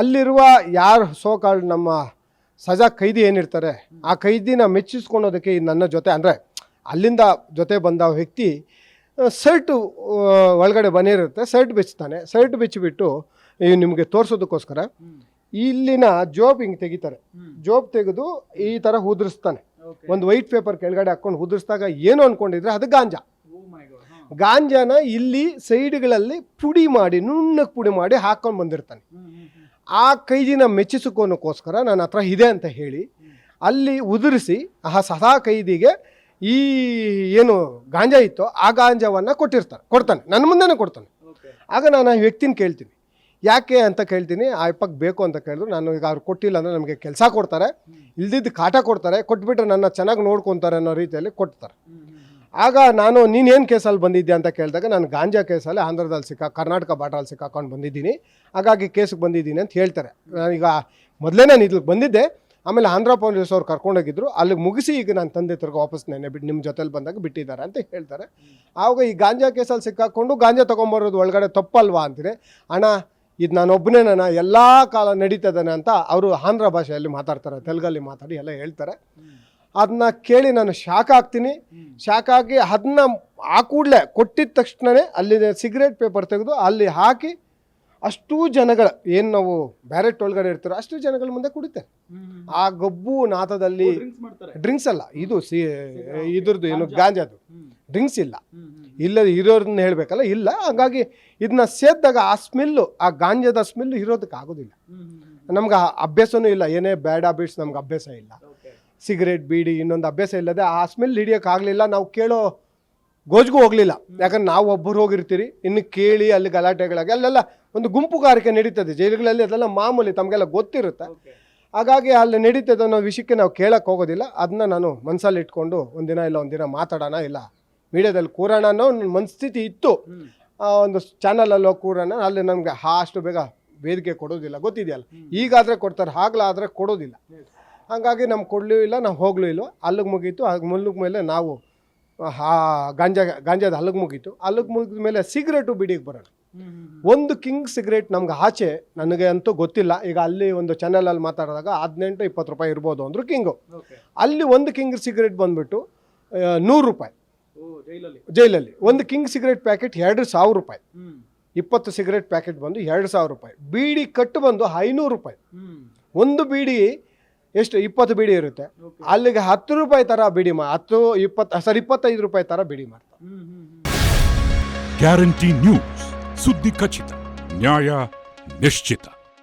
ಅಲ್ಲಿರುವ ಯಾರು ಸೋಕಾಲ್ಡ್ ನಮ್ಮ ಸಜಾ ಕೈದಿ ಏನಿರ್ತಾರೆ ಆ ಕೈದಿನ ಮೆಚ್ಚಿಸ್ಕೊಳೋದಕ್ಕೆ ಈ ನನ್ನ ಜೊತೆ ಅಂದರೆ ಅಲ್ಲಿಂದ ಜೊತೆ ಬಂದ ವ್ಯಕ್ತಿ ಶರ್ಟು ಒಳಗಡೆ ಬನಿರುತ್ತೆ, ಶರ್ಟ್ ಬೆಚ್ತಾನೆ. ಶರ್ಟ್ ಬೆಚ್ಚಿಬಿಟ್ಟು ನಿಮಗೆ ತೋರಿಸೋದಕ್ಕೋಸ್ಕರ ಇಲ್ಲಿನ ಜೋಬ್ ಹಿಂಗೆ ತೆಗಿತಾರೆ. ಜೋಬ್ ತೆಗೆದು ಈ ಥರ ಉದುರಿಸ್ತಾನೆ. ಒಂದು ವೈಟ್ ಪೇಪರ್ ಕೆಳಗಡೆ ಹಾಕ್ಕೊಂಡು ಉದುರಿಸಿದಾಗ ಏನು ಅಂದ್ಕೊಂಡಿದ್ರೆ ಅದು ಗಾಂಜಾ. ಗಾಂಜಾನ ಇಲ್ಲಿ ಸೈಡ್ಗಳಲ್ಲಿ ಪುಡಿ ಮಾಡಿ ನುಣ್ಣಗೆ ಪುಡಿ ಮಾಡಿ ಹಾಕ್ಕೊಂಡು ಬಂದಿರ್ತಾನೆ. ಆ ಕೈದಿನ ಮೆಚ್ಚಿಸಿಕೋನಕ್ಕೋಸ್ಕರ ನನ್ನ ಹತ್ರ ಇದೆ ಅಂತ ಹೇಳಿ ಅಲ್ಲಿ ಉದುರಿಸಿ ಆ ಸದಾ ಕೈದಿಗೆ ಈ ಏನು ಗಾಂಜಾ ಇತ್ತೋ ಆ ಗಾಂಜಾವನ್ನು ಕೊಡ್ತಾನೆ, ನನ್ನ ಮುಂದೆನೇ ಕೊಡ್ತಾನೆ. ಆಗ ನಾನು ಆ ವ್ಯಕ್ತಿನ ಕೇಳ್ತೀನಿ, ಯಾಕೆ ಅಂತ ಕೇಳ್ತೀನಿ. ಆ ಅಪ್ಪಕ್ಕೆ ಬೇಕು ಅಂತ ಕೇಳಿದ್ರು. ನಾನು ಈಗ ಅವ್ರು ಕೊಟ್ಟಿಲ್ಲ ಅಂದರೆ ನಮಗೆ ಕೆಲಸ ಕೊಡ್ತಾರೆ, ಇಲ್ದಿದ್ದು ಕಾಟ ಕೊಡ್ತಾರೆ, ಕೊಟ್ಬಿಟ್ರೆ ನನ್ನ ಚೆನ್ನಾಗಿ ನೋಡ್ಕೊತಾರೆ ಅನ್ನೋ ರೀತಿಯಲ್ಲಿ ಕೊಡ್ತಾರೆ. ಆಗ ನಾನು ನೀನೇನು ಕೇಸಲ್ಲಿ ಬಂದಿದ್ದೆ ಅಂತ ಕೇಳಿದಾಗ ನಾನು ಗಾಂಜಾ ಕೇಸಲ್ಲಿ ಆಂಧ್ರದಲ್ಲಿ ಕರ್ನಾಟಕ ಬಾರ್ಡ್ರಲ್ಲಿ ಸಿಕ್ಕಾಕೊಂಡು ಬಂದಿದ್ದೀನಿ, ಹಾಗಾಗಿ ಕೇಸಿಗೆ ಬಂದಿದ್ದೀನಿ ಅಂತ ಹೇಳ್ತಾರೆ. ನಾನೀಗ ಮೊದಲೇ ನಾನು ಇಲ್ಲಿಗೆ ಬಂದಿದ್ದೆ, ಆಮೇಲೆ ಆಂಧ್ರ ಪೊಲೀಸ್ ಅವ್ರು ಕರ್ಕೊಂಡೋಗಿದ್ರು, ಅಲ್ಲಿಗೆ ಮುಗಿಸಿ ಈಗ ನಾನು ತಂದೆ ತಿರ್ಗಿ ವಾಪಸ್ ನೆನೆ ಬಿಟ್ಟು ನಿಮ್ಮ ಜೊತೆಲಿ ಬಂದಾಗ ಬಿಟ್ಟಿದ್ದಾರೆ ಅಂತ ಹೇಳ್ತಾರೆ. ಆವಾಗ ಈ ಗಾಂಜಾ ಕೇಸಲ್ಲಿ ಸಿಕ್ಕಾಕೊಂಡು ಗಾಂಜಾ ತೊಗೊಂಬರೋದು ಒಳಗಡೆ ತಪ್ಪಲ್ವಾ ಅಂತೀನಿ. ಅಣ್ಣ ಇದು ನಾನೊಬ್ಬನೇನ ಎಲ್ಲ ಕಾಲ ನಡೀತದಾನೆ ಅಂತ ಅವರು ಆಂಧ್ರ ಭಾಷೆಯಲ್ಲಿ ಮಾತಾಡ್ತಾರೆ, ತೆಲುಗಲ್ಲಿ ಮಾತಾಡಿ ಎಲ್ಲ ಹೇಳ್ತಾರೆ. ಅದನ್ನ ಕೇಳಿ ನಾನು ಶಾಕ್ ಆಗ್ತೀನಿ. ಶಾಕ್ ಆಗಿ ಅದನ್ನ ಆ ಕೂಡಲೇ ಕೊಟ್ಟಿದ ತಕ್ಷಣವೇ ಅಲ್ಲಿ ಸಿಗರೇಟ್ ಪೇಪರ್ ತೆಗೆದು ಅಲ್ಲಿ ಹಾಕಿ ಅಷ್ಟೂ ಜನಗಳ ಏನು ನಾವು ಬ್ಯಾರೆಟ್ ಒಳಗಡೆ ಇರ್ತಾರೋ ಅಷ್ಟು ಜನಗಳ ಮುಂದೆ ಕುಡಿತಾರೆ. ಆ ಗಬ್ಬು ನಾಥದಲ್ಲಿ ಡ್ರಿಂಕ್ಸ್ ಅಲ್ಲ, ಇದು ಇದ್ರದ್ದು ಏನು ಗಾಂಜಾದು ಡ್ರಿಂಕ್ಸ್ ಇಲ್ಲ, ಇರೋದನ್ನ ಹೇಳಬೇಕಲ್ಲ, ಇಲ್ಲ. ಹಾಗಾಗಿ ಇದನ್ನ ಸೇರಿದಾಗ ಆ ಸ್ಮೆಲ್ಲು, ಆ ಗಾಂಜಾದ ಸ್ಮೆಲ್ಲು ಇರೋದಕ್ಕೆ ಆಗೋದಿಲ್ಲ. ನಮ್ಗೆ ಅಭ್ಯಾಸನೂ ಇಲ್ಲ, ಏನೇ ಬ್ಯಾಡ್ ಹ್ಯಾಬಿಟ್ಸ್ ನಮ್ಗೆ ಅಭ್ಯಾಸ ಇಲ್ಲ, ಸಿಗರೇಟ್ ಬೀಡಿ ಇನ್ನೊಂದು ಅಭ್ಯಾಸ ಇಲ್ಲದೆ ಆ ಸ್ಮೆಲ್ ಹಿಡಿಯೋಕ್ಕಾಗಲಿಲ್ಲ. ನಾವು ಕೇಳೋ ಗೋಜ್ಗೂ ಹೋಗಲಿಲ್ಲ, ಯಾಕಂದ್ರೆ ನಾವು ಒಬ್ಬರು ಹೋಗಿರ್ತೀರಿ, ಇನ್ನು ಕೇಳಿ ಅಲ್ಲಿ ಗಲಾಟೆಗಳಾಗಿ ಅಲ್ಲೆಲ್ಲ ಒಂದು ಗುಂಪುಗಾರಿಕೆ ನಡೀತದೆ ಜೈಲುಗಳಲ್ಲಿ, ಅದೆಲ್ಲ ಮಾಮೂಲಿ, ತಮಗೆಲ್ಲ ಗೊತ್ತಿರುತ್ತೆ. ಹಾಗಾಗಿ ಅಲ್ಲಿ ನಡೀತದೆ ಅನ್ನೋ ವಿಷಯಕ್ಕೆ ನಾವು ಕೇಳಕ್ಕೆ ಹೋಗೋದಿಲ್ಲ. ಅದನ್ನ ನಾನು ಮನಸ್ಸಲ್ಲಿ ಇಟ್ಕೊಂಡು ಒಂದಿನ ಮಾತಾಡೋಣ, ಇಲ್ಲ ಮೀಡಿಯಾದಲ್ಲಿ ಕೂರೋಣ ಅನ್ನೋ ಒಂದು ಮನಸ್ಥಿತಿ ಇತ್ತು. ಒಂದು ಚಾನಲಲ್ಲೋ ಕೂರೋಣ, ಅಲ್ಲಿ ನಮಗೆ ಅಷ್ಟು ಬೇಗ ವೇದಿಕೆ ಕೊಡೋದಿಲ್ಲ, ಗೊತ್ತಿದೆಯಲ್ಲ. ಈಗಾದರೆ ಕೊಡ್ತಾರೆ, ಆಗಲಾದರೆ ಕೊಡೋದಿಲ್ಲ. ಹಾಗಾಗಿ ನಮ್ಗೆ ಕೊಡಲೂ ಇಲ್ಲ, ನಾವು ಹೋಗ್ಲೂ ಇಲ್ವ. ಅಲ್ಲಿಗೆ ಮುಗೀತು. ಮುಳ್ಳಿಗೆ ಮೇಲೆ ನಾವು ಗಾಂಜಾದ ಅಲ್ಲಿಗೆ ಮುಗೀತು. ಅಲ್ಲಿಗೆ ಮುಗಿದ ಮೇಲೆ ಸಿಗರೇಟು ಬಿಡಿಗೆ ಬರೋಣ. ಒಂದು ಕಿಂಗ್ ಸಿಗರೇಟ್ ನಮ್ಗೆ ಆಚೆ ನನಗೆ ಅಂತೂ ಗೊತ್ತಿಲ್ಲ. ಈಗ ಅಲ್ಲಿ ಒಂದು ಚಾನಲಲ್ಲಿ ಮಾತಾಡಿದಾಗ 18-20 ರೂಪಾಯಿ ಇರ್ಬೋದು ಅಂದರು ಕಿಂಗು. ಅಲ್ಲಿ ಒಂದು ಕಿಂಗ್ ಸಿಗರೇಟ್ ಬಂದುಬಿಟ್ಟು 100 ರೂಪಾಯಿ ಜೈಲಲ್ಲಿ. ಒಂದು ಕಿಂಗ್ ಸಿಗರೇಟ್ ಪ್ಯಾಕೆಟ್ 2,000 ರೂಪಾಯಿ. 20 ಸಿಗರೇಟ್ ಪ್ಯಾಕೆಟ್ ಬಂದು 2,000 ರೂಪಾಯಿ. ಬೀಡಿ ಕಟ್ಟು ಬಂದು 500 ರೂಪಾಯಿ. ಒಂದು ಬೀಡಿ ಎಷ್ಟು 20 ಬೀಡಿ ಇರುತ್ತೆ, ಅಲ್ಲಿಗೆ 10 ರೂಪಾಯಿ ಥರ ಬೀಡಿ 25 ರೂಪಾಯಿ ಥರ ಬೀಡಿ ಮಾಡ್ತಾರೆ. ಗ್ಯಾರಂಟಿ ನ್ಯೂಸ್, ಸುದ್ದಿ ಖಚಿತ, ನ್ಯಾಯ ನಿಶ್ಚಿತ.